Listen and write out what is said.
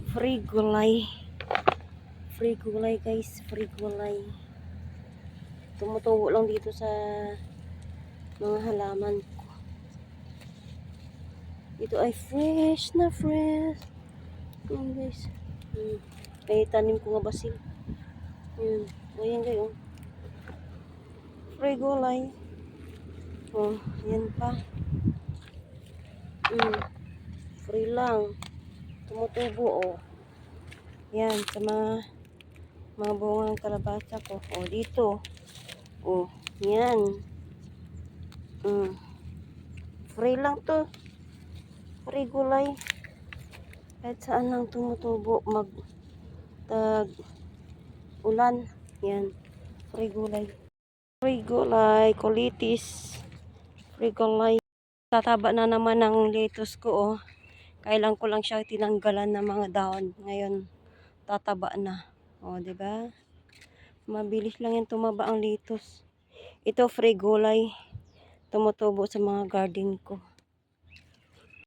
Free gulay. Free gulay guys, free gulay. Tumutubo lang dito sa mga halaman ko. Ito ay fresh na fresh. Ayan guys. May tanim ko nga basil. Ayan guys. Free gulay. Oh, yan pa. Free lang. Tumutubo oh. Yan sa mga bungang kalabasa ko. Oh, dito. Oh, yan. Free lang to. Free gulay. Kahit saan lang tumutubo ulan. Yan. Free gulay. Free gulay, kulitis. Free gulay. Tataba na naman ng lettuce ko oh. Kailan ko lang siya tinanggalan ng mga dahon. Ngayon tataba na. Oh, 'di ba? Mabilis lang 'yan tumaba ang lettuce. Ito free gulay. Tumutubo sa mga garden ko.